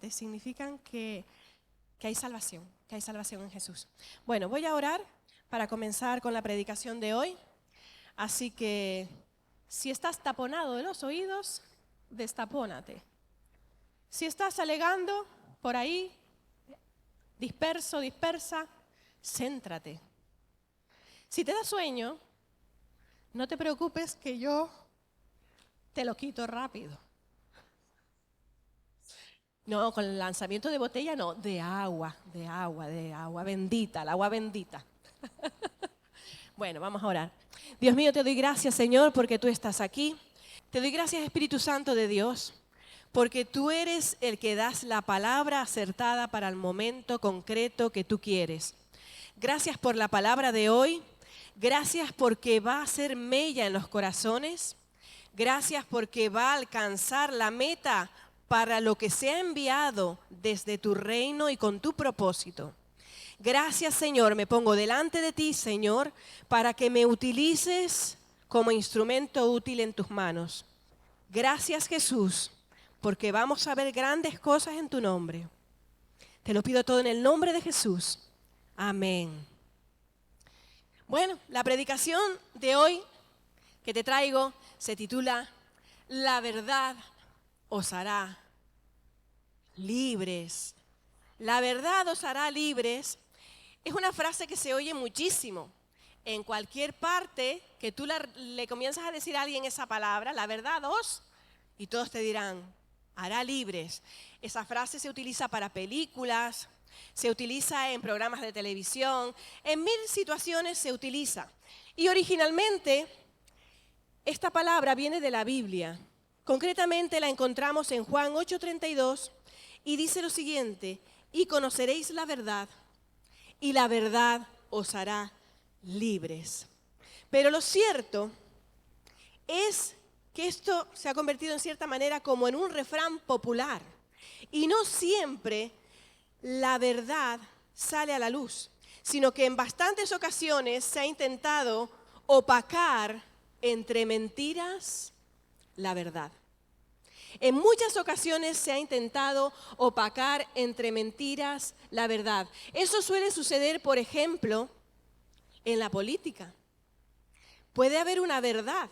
importantes, significan que hay salvación en Jesús. Bueno, voy a orar para comenzar con la predicación de hoy. Así que si estás taponado de los oídos, destapónate. Si estás alegando por ahí, disperso, dispersa, céntrate. Si te da sueño, no te preocupes que yo te lo quito rápido. No, con el lanzamiento de botella no, de agua bendita, el agua bendita. Bueno, vamos a orar. Dios mío, te doy gracias, Señor, porque tú estás aquí. Te doy gracias, Espíritu Santo de Dios, porque tú eres el que das la palabra acertada para el momento concreto que tú quieres. Gracias por la palabra de hoy. Gracias porque va a hacer mella en los corazones. Gracias porque va a alcanzar la meta para lo que se ha enviado desde tu reino y con tu propósito. Gracias, Señor, me pongo delante de ti, Señor, para que me utilices como instrumento útil en tus manos. Gracias, Jesús, porque vamos a ver grandes cosas en tu nombre. Te lo pido todo en el nombre de Jesús. Amén. Bueno, la predicación de hoy que te traigo se titula La verdad os hará libres. La verdad os hará libres. Es una frase que se oye muchísimo. En cualquier parte que tú le comienzas a decir a alguien esa palabra, la verdad os, y todos te dirán, hará libres. Esa frase se utiliza para películas, se utiliza en programas de televisión, en mil situaciones se utiliza. Y originalmente esta palabra viene de la Biblia. Concretamente la encontramos en Juan 8:32 y dice lo siguiente: y conoceréis la verdad, y la verdad os hará libres. Pero lo cierto es que esto se ha convertido en cierta manera como en un refrán popular. Y no siempre la verdad sale a la luz, sino que en bastantes ocasiones se ha intentado opacar entre mentiras la verdad. En muchas ocasiones se ha intentado opacar entre mentiras la verdad. Eso suele suceder, por ejemplo, en la política. Puede haber una verdad,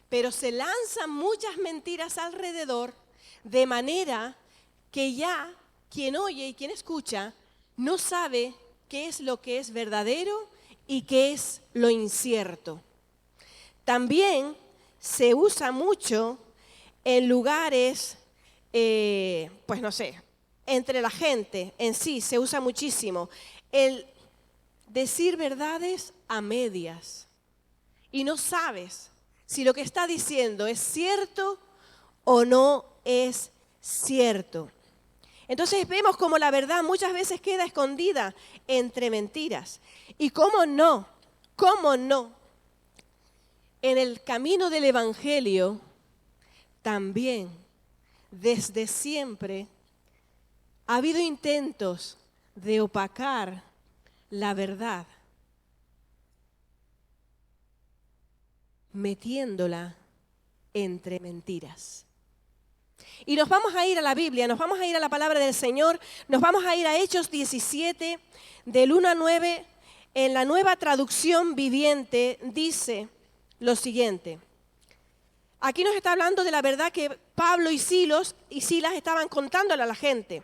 pero se lanzan muchas mentiras alrededor, de manera que ya quien oye y quien escucha no sabe qué es lo que es verdadero y qué es lo incierto. También se usa mucho en lugares, pues no sé, entre la gente en sí se usa muchísimo el decir verdades a medias y no sabes si lo que está diciendo es cierto o no es cierto. Entonces vemos como la verdad muchas veces queda escondida entre mentiras. Y cómo no, en el camino del Evangelio también, desde siempre, ha habido intentos de opacar la verdad, metiéndola entre mentiras. Y nos vamos a ir a la Biblia, nos vamos a ir a la palabra del Señor, nos vamos a ir a Hechos 17, del 1 a 9, en la Nueva Traducción Viviente, dice lo siguiente. Aquí nos está hablando de la verdad que Pablo y Silas estaban contándole a la gente.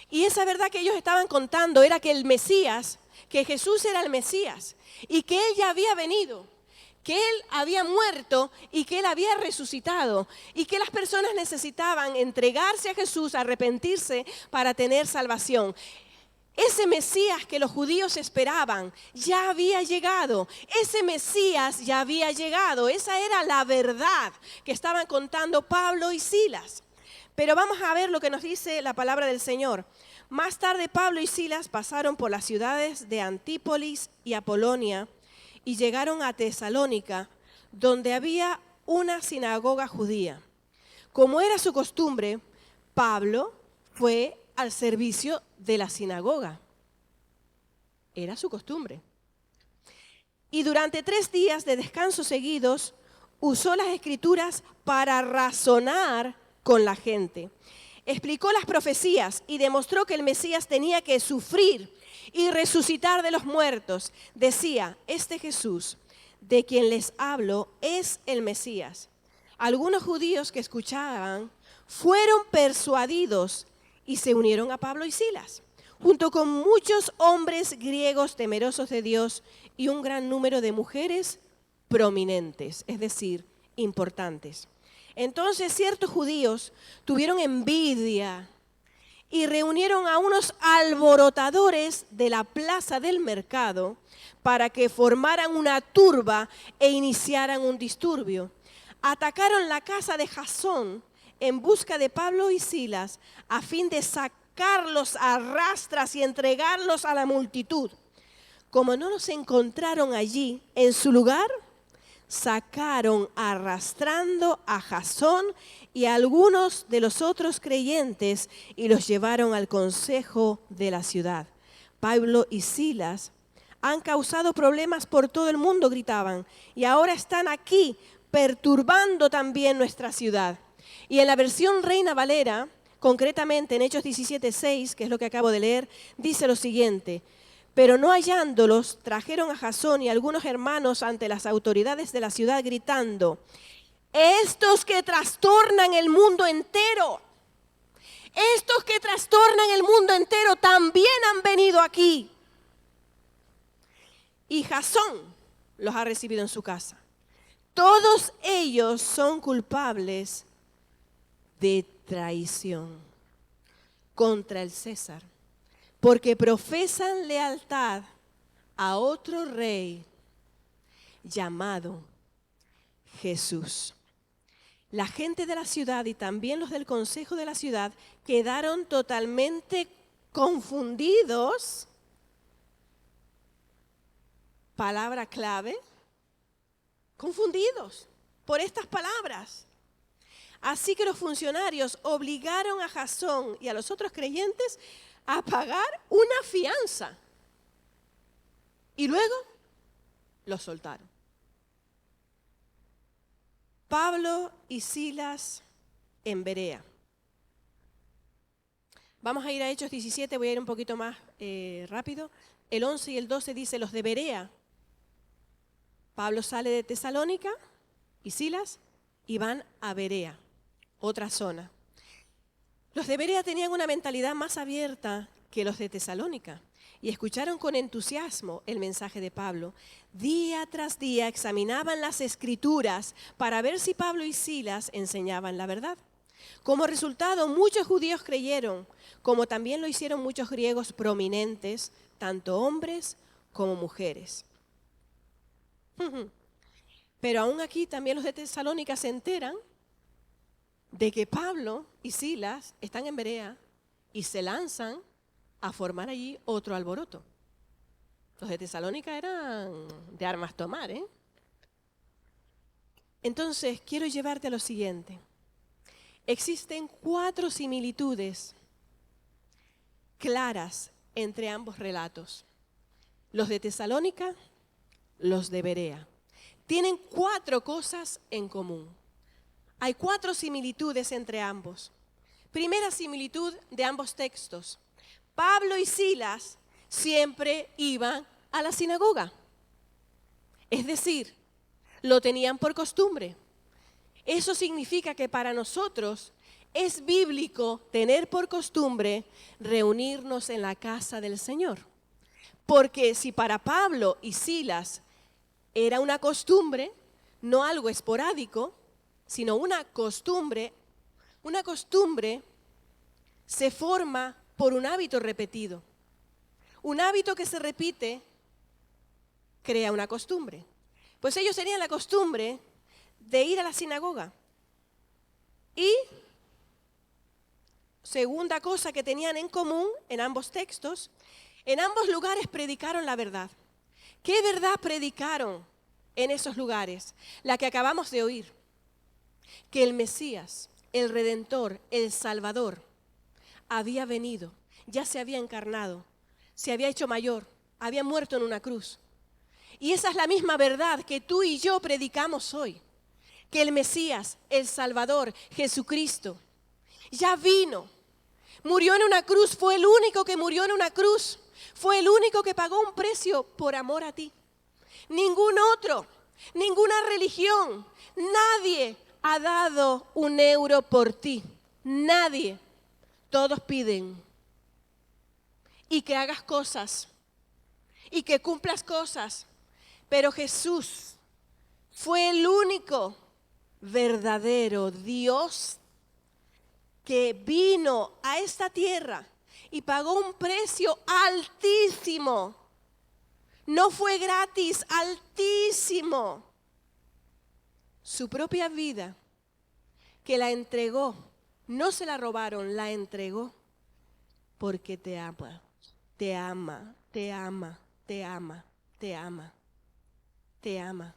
Y esa verdad que ellos estaban contando era que el Mesías, que Jesús era el Mesías, y que Él ya había venido, que Él había muerto y que Él había resucitado, y que las personas necesitaban entregarse a Jesús, arrepentirse para tener salvación. Ese Mesías que los judíos esperaban ya había llegado. Ese Mesías ya había llegado. Esa era la verdad que estaban contando Pablo y Silas. Pero vamos a ver lo que nos dice la palabra del Señor. Más tarde Pablo y Silas pasaron por las ciudades de Antípolis y Apolonia y llegaron a Tesalónica, donde había una sinagoga judía. Como era su costumbre, Pablo fue al servicio de la sinagoga. Era su costumbre. Y durante 3 días de descanso seguidos, usó las Escrituras para razonar con la gente. explicó las profecías y demostró que el Mesías tenía que sufrir y resucitar de los muertos. Decía, este Jesús, de quien les hablo, es el Mesías. Algunos judíos que escuchaban fueron persuadidos y se unieron a Pablo y Silas, junto con muchos hombres griegos temerosos de Dios y un gran número de mujeres prominentes, es decir, importantes. Entonces ciertos judíos tuvieron envidia y reunieron a unos alborotadores de la plaza del mercado para que formaran una turba e iniciaran un disturbio. Atacaron la casa de Jasón en busca de Pablo y Silas a fin de sacarlos a rastras y entregarlos a la multitud. Como no los encontraron allí en su lugar, sacaron arrastrando a Jasón y a algunos de los otros creyentes y los llevaron al consejo de la ciudad. Pablo y Silas han causado problemas por todo el mundo, gritaban, y ahora están aquí perturbando también nuestra ciudad. Y en la versión Reina Valera, concretamente en Hechos 17:6, que es lo que acabo de leer, dice lo siguiente: pero no hallándolos, trajeron a Jasón y algunos hermanos ante las autoridades de la ciudad gritando, estos que trastornan el mundo entero, estos que trastornan el mundo entero también han venido aquí. Y Jasón los ha recibido en su casa. Todos ellos son culpables de traición contra el César, porque profesan lealtad a otro rey llamado Jesús. La gente de la ciudad y también los del consejo de la ciudad quedaron totalmente confundidos. Palabra clave, confundidos por estas palabras. Así que los funcionarios obligaron a Jasón y a los otros creyentes a pagar una fianza. Y luego los soltaron. Pablo y Silas en Berea. Vamos a ir a Hechos 17, voy a ir un poquito más rápido. El 11 y el 12 dice los de Berea. Pablo sale de Tesalónica y Silas y van a Berea, otra zona. Los de Berea tenían una mentalidad más abierta que los de Tesalónica y escucharon con entusiasmo el mensaje de Pablo. Día tras día examinaban las Escrituras para ver si Pablo y Silas enseñaban la verdad. Como resultado, muchos judíos creyeron, como también lo hicieron muchos griegos prominentes, tanto hombres como mujeres. Pero aún aquí también los de Tesalónica se enteran de que Pablo y Silas están en Berea y se lanzan a formar allí otro alboroto. Los de Tesalónica eran de armas tomar, ¿eh? Entonces, quiero llevarte a lo siguiente. Existen 4 similitudes claras entre ambos relatos. Los de Tesalónica, los de Berea. Tienen 4 cosas en común. Hay 4 similitudes entre ambos. Primera similitud de ambos textos. Pablo y Silas siempre iban a la sinagoga. Es decir, lo tenían por costumbre. Eso significa que para nosotros es bíblico tener por costumbre reunirnos en la casa del Señor. Porque si para Pablo y Silas era una costumbre, no algo esporádico, sino una costumbre se forma por un hábito repetido. Un hábito que se repite crea una costumbre. Pues ellos tenían la costumbre de ir a la sinagoga. Y segunda cosa que tenían en común en ambos textos, en ambos lugares predicaron la verdad. ¿Qué verdad predicaron en esos lugares? La que acabamos de oír. Que el Mesías, el Redentor, el Salvador, había venido, ya se había encarnado, se había hecho mayor, había muerto en una cruz. Y esa es la misma verdad que tú y yo predicamos hoy. Que el Mesías, el Salvador, Jesucristo, ya vino, Murió en una cruz, fue el único que murió en una cruz. Fue el único que pagó un precio por amor a ti. Ningún otro, ninguna religión, nadie ha dado un euro por ti. Nadie. Todos piden. Y que hagas cosas. Y que cumplas cosas. Pero Jesús fue el único verdadero Dios que vino a esta tierra y pagó un precio altísimo. No fue gratis, altísimo. Su propia vida, que la entregó, no se la robaron, la entregó porque te ama, te ama, te ama, te ama, te ama, te ama.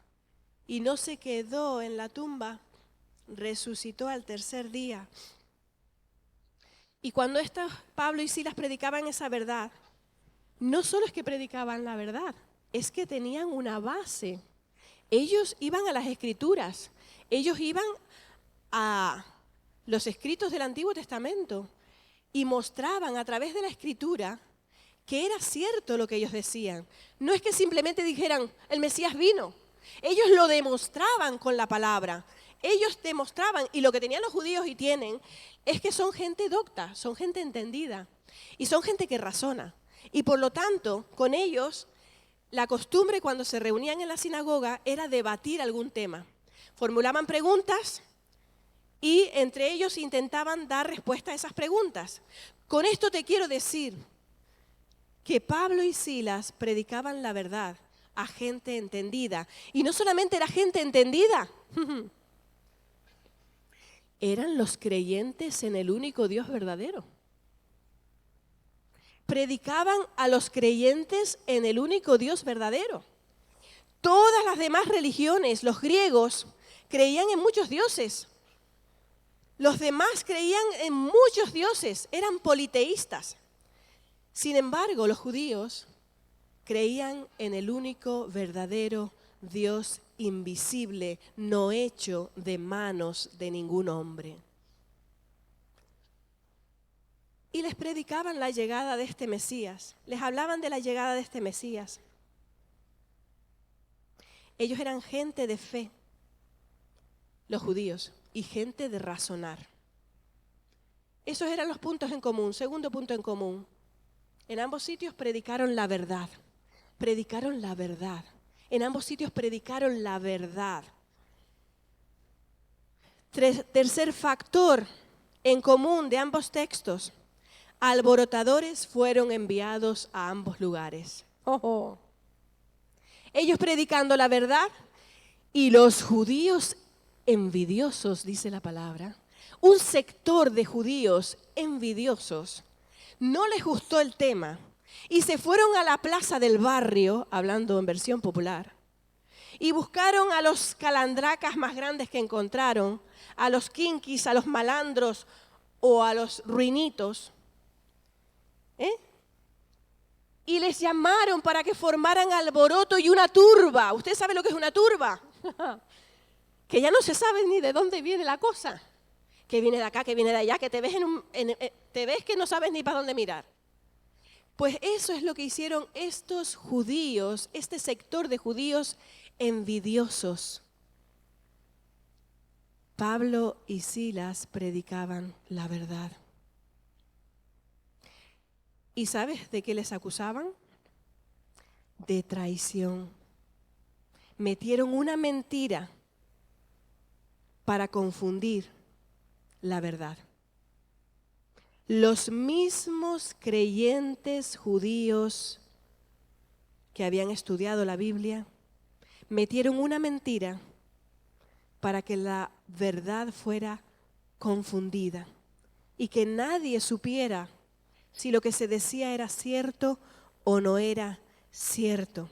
Y no se quedó en la tumba, resucitó al tercer día. Y cuando Pablo y Silas predicaban esa verdad, no solo es que predicaban la verdad, es que tenían una base. Ellos iban a las Escrituras, ellos iban a los escritos del Antiguo Testamento y mostraban a través de la Escritura que era cierto lo que ellos decían. No es que simplemente dijeran, el Mesías vino. Ellos lo demostraban con la palabra. Ellos demostraban, y lo que tenían los judíos y tienen, es que son gente docta, son gente entendida y son gente que razona. Y por lo tanto, con ellos, la costumbre cuando se reunían en la sinagoga era debatir algún tema. Formulaban preguntas y entre ellos intentaban dar respuesta a esas preguntas. Con esto te quiero decir que Pablo y Silas predicaban la verdad a gente entendida. Y no solamente era gente entendida, eran los creyentes en el único Dios verdadero. Predicaban a los creyentes en el único Dios verdadero. Todas las demás religiones, los griegos, creían en muchos dioses. Los demás creían en muchos dioses, eran politeístas. Sin embargo, los judíos creían en el único verdadero Dios invisible, no hecho de manos de ningún hombre. Y les predicaban la llegada de este Mesías, les hablaban de la llegada de este Mesías. Ellos eran gente de fe, los judíos, y gente de razonar. Esos eran los puntos en común. Segundo punto en común. En ambos sitios predicaron la verdad. Predicaron la verdad. En ambos sitios predicaron la verdad. Tercer factor en común de ambos textos. Alborotadores fueron enviados a ambos lugares. Ellos predicando la verdad y los judíos envidiosos, dice la palabra. Un sector de judíos envidiosos no les gustó el tema y se fueron a la plaza del barrio, hablando en versión popular, y buscaron a los calandracas más grandes que encontraron, a los kinkis, a los malandros o a los ruinitos, y les llamaron para que formaran alboroto y una turba. ¿Usted sabe lo que es una turba? Que ya no se sabe ni de dónde viene la cosa. Que viene de acá, que viene de allá, que te ves, te ves que no sabes ni para dónde mirar. Pues eso es lo que hicieron estos judíos, este sector de judíos envidiosos. Pablo y Silas predicaban la verdad. ¿Y sabes de qué les acusaban? De traición. Metieron una mentira para confundir la verdad. Los mismos creyentes judíos que habían estudiado la Biblia metieron una mentira para que la verdad fuera confundida y que nadie supiera si lo que se decía era cierto o no era cierto.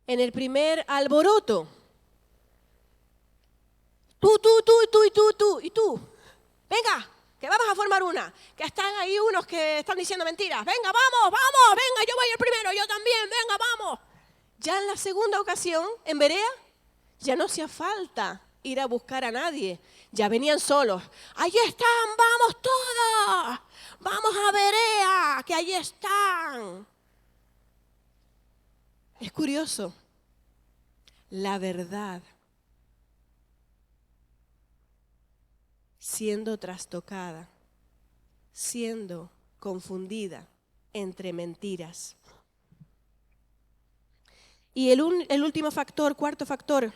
En el primer alboroto, tú, venga, que vamos a formar una, que están ahí unos que están diciendo mentiras, venga, vamos, venga, yo voy el primero, yo también, venga, vamos. Ya en la segunda ocasión, en Berea, ya no hacía falta ir a buscar a nadie. Ya venían solos. ¡Allí están! ¡Vamos todos! ¡Vamos a Berea! ¡Que allí están! Es curioso. La verdad, siendo trastocada, siendo confundida entre mentiras. Y el último factor, cuarto factor,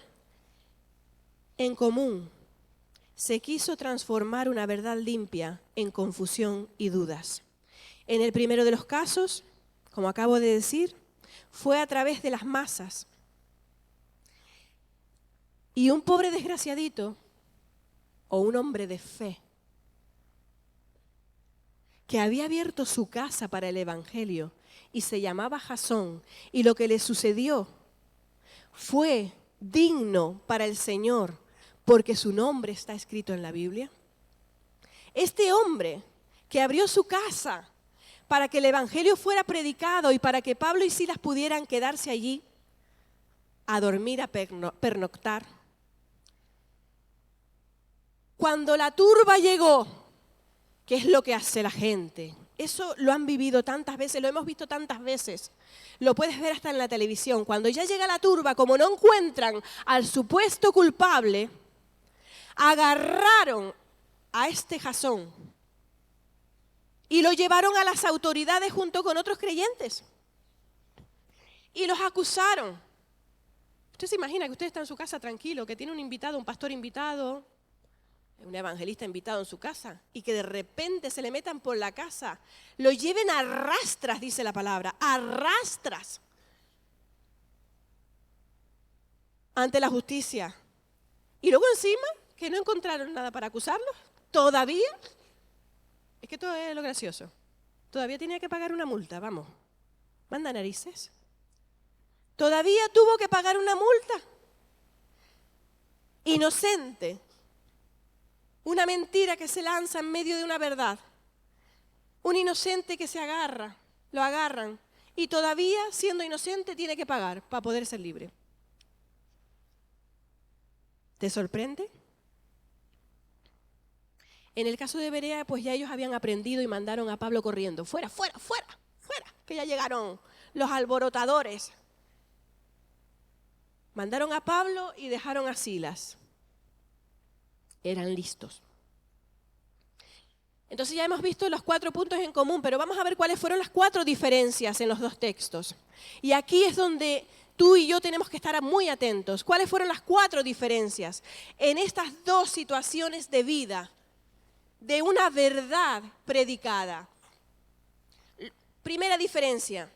en común, se quiso transformar una verdad limpia en confusión y dudas. En el primero de los casos, como acabo de decir, fue a través de las masas. Y un pobre desgraciadito, o un hombre de fe, que había abierto su casa para el Evangelio y se llamaba Jasón, y lo que le sucedió fue digno para el Señor, porque su nombre está escrito en la Biblia. Este hombre que abrió su casa para que el Evangelio fuera predicado y para que Pablo y Silas pudieran quedarse allí a dormir, a pernoctar. Cuando la turba llegó, ¿qué es lo que hace la gente? Eso lo han vivido tantas veces, lo hemos visto tantas veces. Lo puedes ver hasta en la televisión. Cuando ya llega la turba, como no encuentran al supuesto culpable, agarraron a este Jasón y lo llevaron a las autoridades junto con otros creyentes. Y los acusaron. Usted se imagina que usted está en su casa tranquilo, que tiene un invitado, un pastor invitado, un evangelista invitado en su casa, y que de repente se le metan por la casa, lo lleven a rastras, dice la palabra, a rastras ante la justicia. Y luego encima, que no encontraron nada para acusarlos, todavía, es que todo es lo gracioso, todavía tenía que pagar una multa, vamos, manda narices. Todavía tuvo que pagar una multa. Inocente. Una mentira que se lanza en medio de una verdad. Un inocente que se agarra, lo agarran, y todavía, siendo inocente, tiene que pagar para poder ser libre. ¿Te sorprende? En el caso de Berea, pues ya ellos habían aprendido y mandaron a Pablo corriendo. Fuera, fuera, fuera, fuera, que ya llegaron los alborotadores. Mandaron a Pablo y dejaron a Silas. Eran listos. Entonces ya hemos visto los 4 puntos en común, pero vamos a ver cuáles fueron las 4 diferencias en los 2 textos. Y aquí es donde tú y yo tenemos que estar muy atentos. ¿Cuáles fueron las 4 diferencias en estas 2 situaciones de vida, de una verdad predicada? Primera diferencia.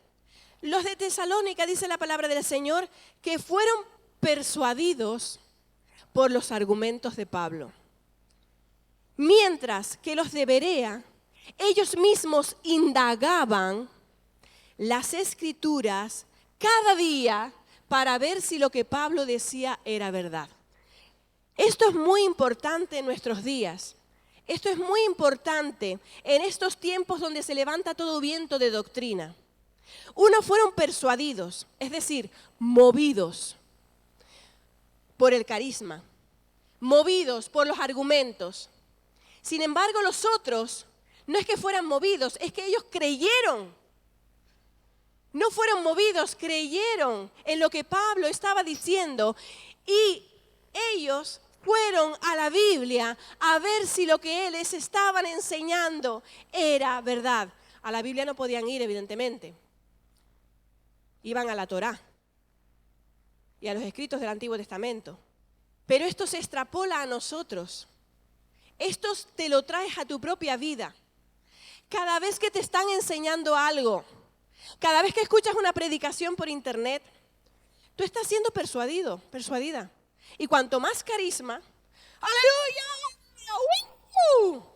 Los de Tesalónica, dice la palabra del Señor, que fueron persuadidos por los argumentos de Pablo. Mientras que los de Berea, ellos mismos indagaban las Escrituras cada día para ver si lo que Pablo decía era verdad. Esto es muy importante en nuestros días. Esto es muy importante en estos tiempos donde se levanta todo viento de doctrina. Unos fueron persuadidos, es decir, movidos por el carisma, movidos por los argumentos. Sin embargo, los otros no es que fueran movidos, es que ellos creyeron. No fueron movidos, creyeron en lo que Pablo estaba diciendo y ellos fueron a la Biblia a ver si lo que él les estaban enseñando era verdad. A la Biblia no podían ir, evidentemente. Iban a la Torá y a los escritos del Antiguo Testamento. Pero esto se extrapola a nosotros. Esto te lo traes a tu propia vida. Cada vez que te están enseñando algo, cada vez que escuchas una predicación por internet, tú estás siendo persuadido, persuadida. Y cuanto más carisma, ¡aleluya!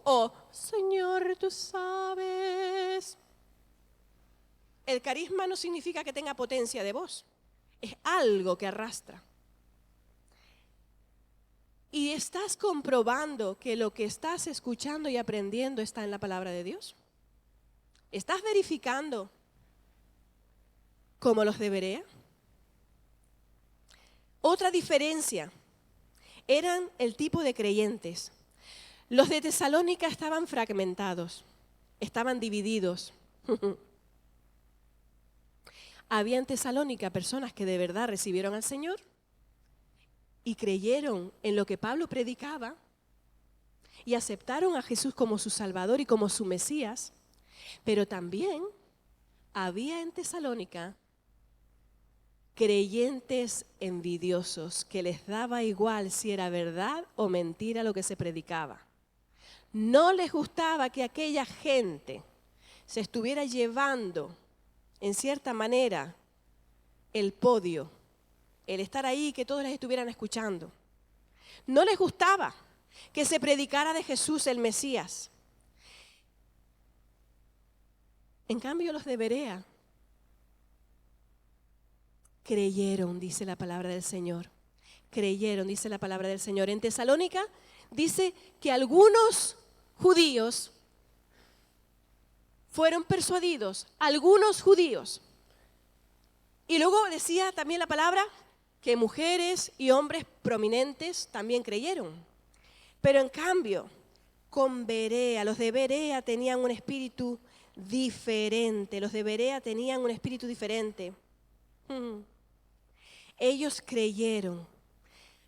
O, Señor, tú sabes. El carisma no significa que tenga potencia de voz. Es algo que arrastra. ¿Y estás comprobando que lo que estás escuchando y aprendiendo está en la palabra de Dios? ¿Estás verificando como los de Berea? Otra diferencia eran el tipo de creyentes. Los de Tesalónica estaban fragmentados, estaban divididos. Había en Tesalónica personas que de verdad recibieron al Señor y creyeron en lo que Pablo predicaba y aceptaron a Jesús como su Salvador y como su Mesías, pero también había en Tesalónica creyentes envidiosos que les daba igual si era verdad o mentira lo que se predicaba. No les gustaba que aquella gente se estuviera llevando, en cierta manera, el podio, el estar ahí, que todos les estuvieran escuchando. No les gustaba que se predicara de Jesús el Mesías. En cambio, los de Berea creyeron, dice la palabra del Señor. Creyeron, dice la palabra del Señor. En Tesalónica dice que algunos judíos fueron persuadidos, algunos judíos. Y luego decía también la palabra que mujeres y hombres prominentes también creyeron. Pero en cambio, con Berea, los de Berea tenían un espíritu diferente. Los de Berea tenían un espíritu diferente. Ellos creyeron,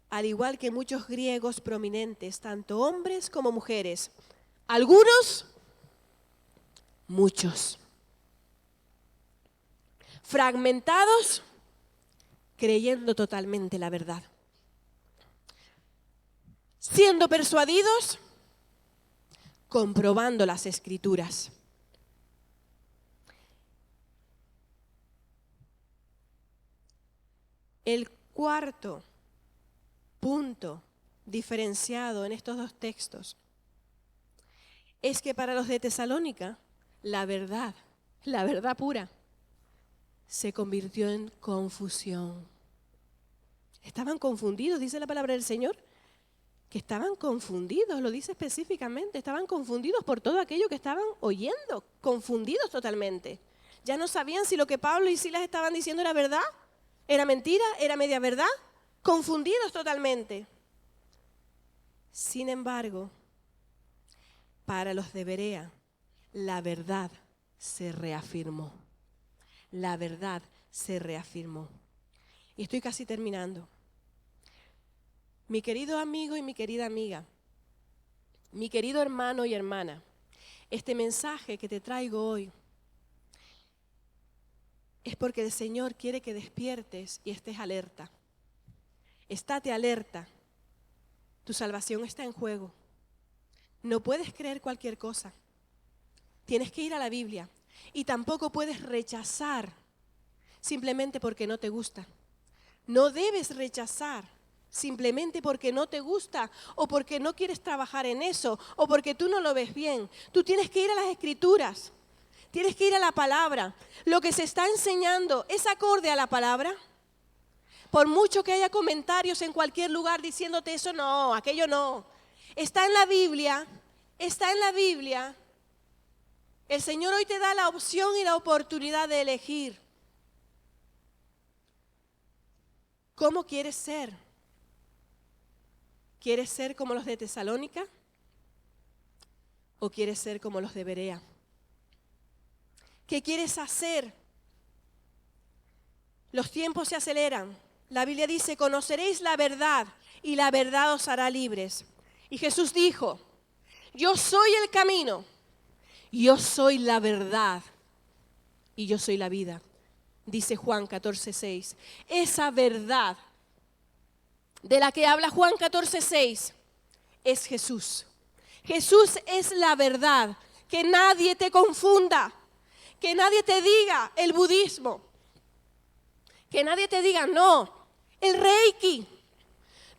al igual que muchos griegos prominentes, tanto hombres como mujeres. Algunos, muchos. Fragmentados, creyendo totalmente la verdad. Siendo persuadidos, comprobando las Escrituras. El cuarto punto diferenciado en estos dos textos es que para los de Tesalónica, la verdad pura, se convirtió en confusión. Estaban confundidos, dice la palabra del Señor, que estaban confundidos, lo dice específicamente, estaban confundidos por todo aquello que estaban oyendo, confundidos totalmente. Ya no sabían si lo que Pablo y Silas estaban diciendo era verdad, era mentira, era media verdad, confundidos totalmente. Sin embargo, para los de Berea, la verdad se reafirmó. La verdad se reafirmó. Y estoy casi terminando. Mi querido amigo y mi querida amiga, mi querido hermano y hermana, este mensaje que te traigo hoy es porque el Señor quiere que despiertes y estés alerta. Estate alerta. Tu salvación está en juego. No puedes creer cualquier cosa. Tienes que ir a la Biblia. Y tampoco puedes rechazar simplemente porque no te gusta. No debes rechazar simplemente porque no te gusta o porque no quieres trabajar en eso o porque tú no lo ves bien. Tú tienes que ir a las Escrituras. Tienes que ir a la palabra. Lo que se está enseñando es acorde a la palabra. Por mucho que haya comentarios en cualquier lugar diciéndote eso no, aquello no. Está en la Biblia, está en la Biblia. El Señor hoy te da la opción y la oportunidad de elegir. ¿Cómo quieres ser? ¿Quieres ser como los de Tesalónica? ¿O quieres ser como los de Berea? ¿Qué quieres hacer? Los tiempos se aceleran. La Biblia dice, conoceréis la verdad y la verdad os hará libres. Y Jesús dijo, yo soy el camino, yo soy la verdad y yo soy la vida. Dice Juan 14:6. Esa verdad de la que habla Juan 14:6 es Jesús. Jesús es la verdad. Que nadie te confunda. Que nadie te diga el budismo. Que nadie te diga, no, el Reiki.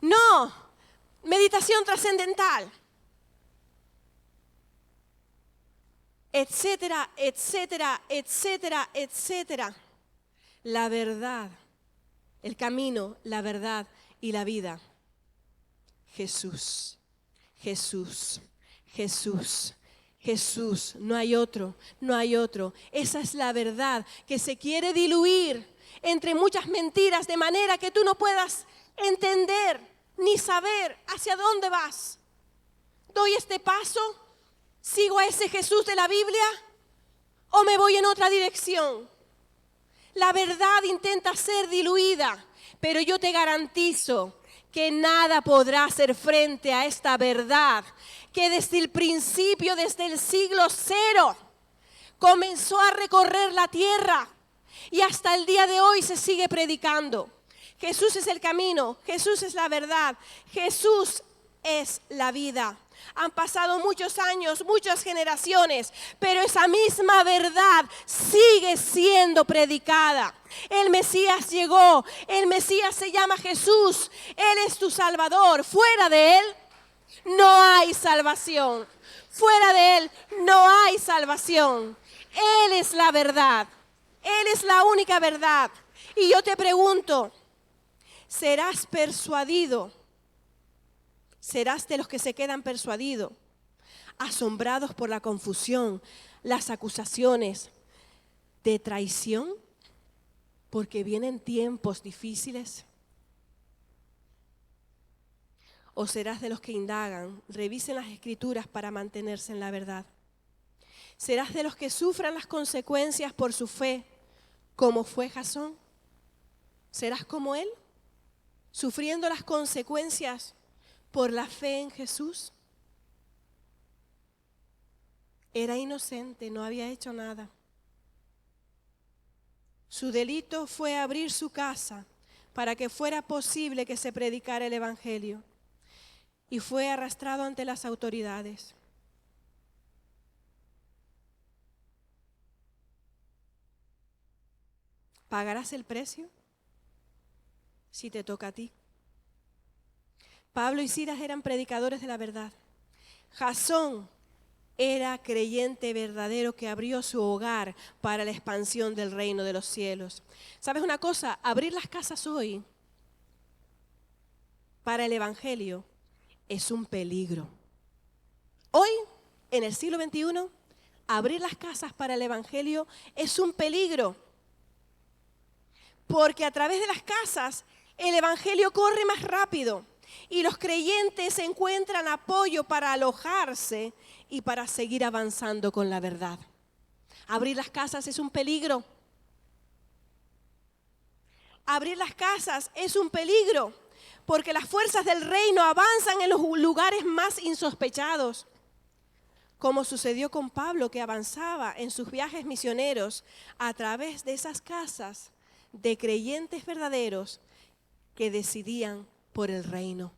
No, meditación trascendental. Etcétera, etcétera, etcétera, etcétera. La verdad, el camino, la verdad y la vida. Jesús, Jesús, Jesús. Jesús, no hay otro, no hay otro. Esa es la verdad que se quiere diluir entre muchas mentiras de manera que tú no puedas entender ni saber hacia dónde vas. ¿Doy este paso? ¿Sigo a ese Jesús de la Biblia? ¿O me voy en otra dirección? La verdad intenta ser diluida, pero yo te garantizo que nada podrá hacer frente a esta verdad que desde el principio, desde el siglo 0, comenzó a recorrer la tierra y hasta el día de hoy se sigue predicando. Jesús es el camino, Jesús es la verdad, Jesús es la vida. Han pasado muchos años, muchas generaciones, pero esa misma verdad sigue siendo predicada. El Mesías llegó, el Mesías se llama Jesús, Él es tu Salvador. Fuera de Él no hay salvación. Fuera de Él no hay salvación. Él es la verdad, Él es la única verdad. Y yo te pregunto, ¿serás persuadido? ¿Serás de los que se quedan persuadidos, asombrados por la confusión, las acusaciones de traición? Porque vienen tiempos difíciles. ¿O serás de los que indagan, revisen las Escrituras para mantenerse en la verdad? ¿Serás de los que sufran las consecuencias por su fe, como fue Jasón? ¿Serás como él, sufriendo las consecuencias por la fe en Jesús? Era inocente, no había hecho nada. Su delito fue abrir su casa para que fuera posible que se predicara el Evangelio, y fue arrastrado ante las autoridades. ¿Pagarás el precio si te toca a ti? Pablo y Silas eran predicadores de la verdad. Jasón era creyente verdadero que abrió su hogar para la expansión del reino de los cielos. ¿Sabes una cosa? Abrir las casas hoy para el Evangelio es un peligro. Hoy, en el siglo XXI, abrir las casas para el Evangelio es un peligro. Porque a través de las casas el Evangelio corre más rápido y los creyentes encuentran apoyo para alojarse y para seguir avanzando con la verdad. Abrir las casas es un peligro. Abrir las casas es un peligro porque las fuerzas del reino avanzan en los lugares más insospechados. Como sucedió con Pablo, que avanzaba en sus viajes misioneros a través de esas casas de creyentes verdaderos que decidían por el reino.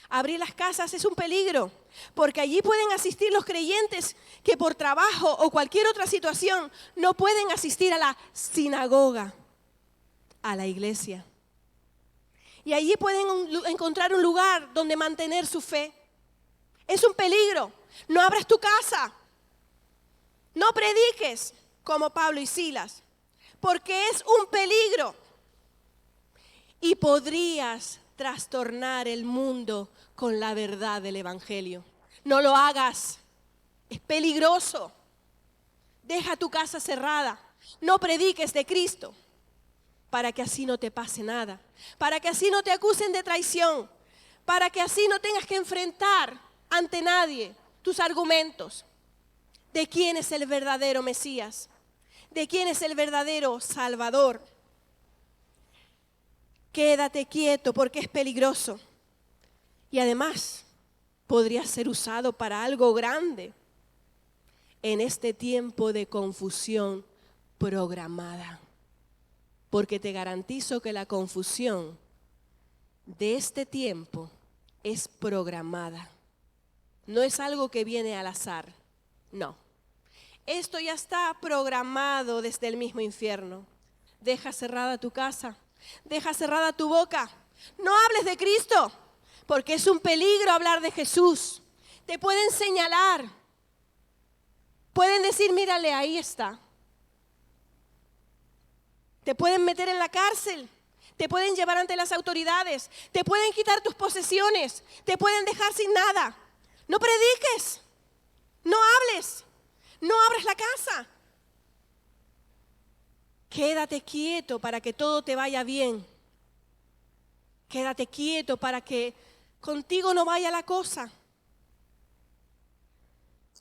Abrir las casas es un peligro, porque allí pueden asistir los creyentes que por trabajo o cualquier otra situación no pueden asistir a la sinagoga, a la iglesia. Y allí pueden encontrar un lugar donde mantener su fe. Es un peligro. No abras tu casa. No prediques como Pablo y Silas, porque es un peligro. Y podrías trastornar el mundo con la verdad del Evangelio. No lo hagas. Es peligroso. Deja tu casa cerrada. No prediques de Cristo, para que así no te pase nada, para que así no te acusen de traición, para que así no tengas que enfrentar ante nadie tus argumentos de quién es el verdadero Mesías, de quién es el verdadero Salvador. Quédate quieto porque es peligroso y además podría ser usado para algo grande en este tiempo de confusión programada. Porque te garantizo que la confusión de este tiempo es programada. No es algo que viene al azar, no. Esto ya está programado desde el mismo infierno. Deja cerrada tu casa, deja cerrada tu boca. No hables de Cristo, porque es un peligro hablar de Jesús. Te pueden señalar, pueden decir, mírale, ahí está. Te pueden meter en la cárcel, te pueden llevar ante las autoridades, te pueden quitar tus posesiones, te pueden dejar sin nada. No prediques, no hables, no abras la casa. Quédate quieto para que todo te vaya bien. Quédate quieto para que contigo no vaya la cosa.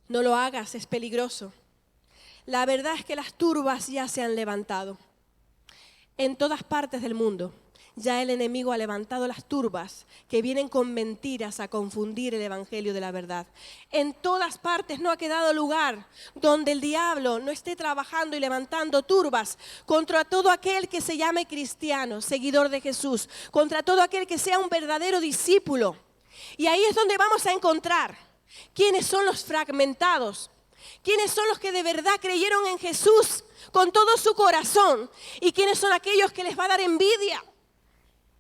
No lo hagas, es peligroso. La verdad es que las turbas ya se han levantado. En todas partes del mundo ya el enemigo ha levantado las turbas que vienen con mentiras a confundir el evangelio de la verdad. En todas partes no ha quedado lugar donde el diablo no esté trabajando y levantando turbas contra todo aquel que se llame cristiano, seguidor de Jesús, contra todo aquel que sea un verdadero discípulo. Y ahí es donde vamos a encontrar quiénes son los fragmentados, quiénes son los que de verdad creyeron en Jesús con todo su corazón y quiénes son aquellos que les va a dar envidia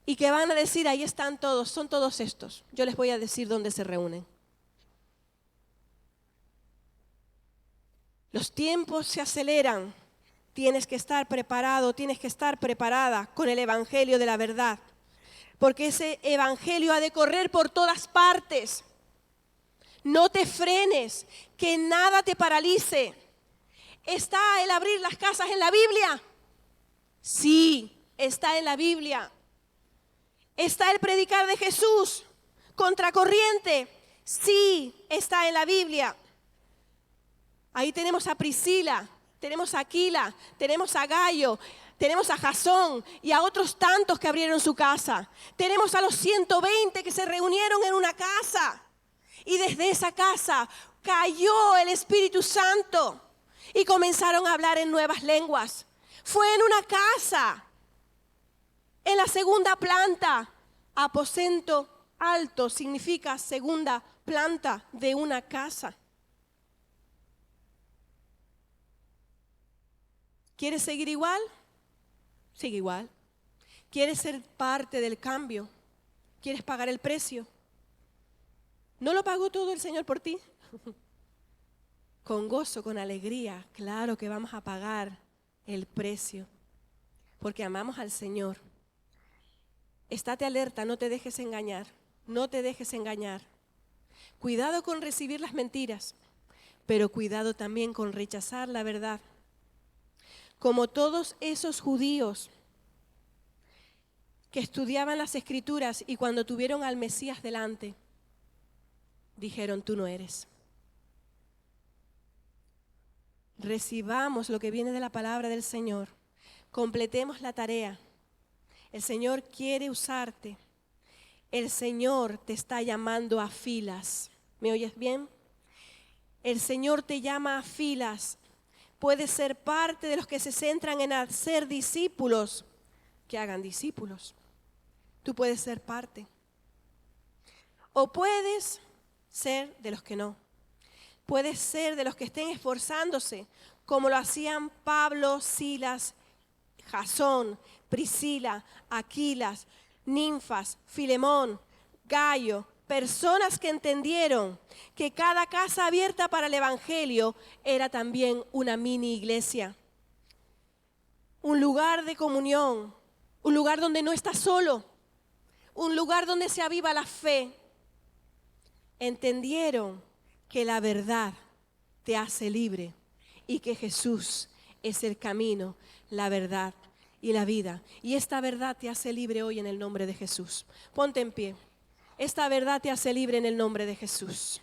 y que van a decir, ahí están todos, son todos estos. Yo les voy a decir dónde se reúnen. Los tiempos se aceleran. Tienes que estar preparado, tienes que estar preparada con el evangelio de la verdad, porque ese evangelio ha de correr por todas partes. No te frenes, que nada te paralice. ¿Está el abrir las casas en la Biblia? Sí, está en la Biblia. ¿Está el predicar de Jesús contracorriente? Sí, está en la Biblia. Ahí tenemos a Priscila, tenemos a Aquila, tenemos a Gayo, tenemos a Jasón y a otros tantos que abrieron su casa. Tenemos a los 120 que se reunieron en una casa. Y desde esa casa cayó el Espíritu Santo y comenzaron a hablar en nuevas lenguas. Fue en una casa, en la segunda planta. Aposento alto significa segunda planta de una casa. ¿Quieres seguir igual? Sigue igual. ¿Quieres ser parte del cambio? ¿Quieres pagar el precio? ¿No lo pagó todo el Señor por ti? Con gozo, con alegría, claro que vamos a pagar el precio, porque amamos al Señor. Estate alerta, no te dejes engañar, no te dejes engañar. Cuidado con recibir las mentiras, pero cuidado también con rechazar la verdad. Como todos esos judíos que estudiaban las Escrituras y cuando tuvieron al Mesías delante, dijeron, tú no eres. Recibamos lo que viene de la palabra del Señor. Completemos la tarea. El Señor quiere usarte. El Señor te está llamando a filas. ¿Me oyes bien? El Señor te llama a filas. Puedes ser parte de los que se centran en hacer discípulos, que hagan discípulos. Tú puedes ser parte. O puedes ser de los que no. Puedes ser de los que estén esforzándose, como lo hacían Pablo, Silas, Jasón, Priscila, Aquilas, Ninfas, Filemón, Gayo, personas que entendieron que cada casa abierta para el evangelio era también una mini iglesia, un lugar de comunión, un lugar donde no estás solo, un lugar donde se aviva la fe. Entendieron que la verdad te hace libre y que Jesús es el camino, la verdad y la vida. Y esta verdad te hace libre hoy en el nombre de Jesús. Ponte en pie. Esta verdad te hace libre en el nombre de Jesús.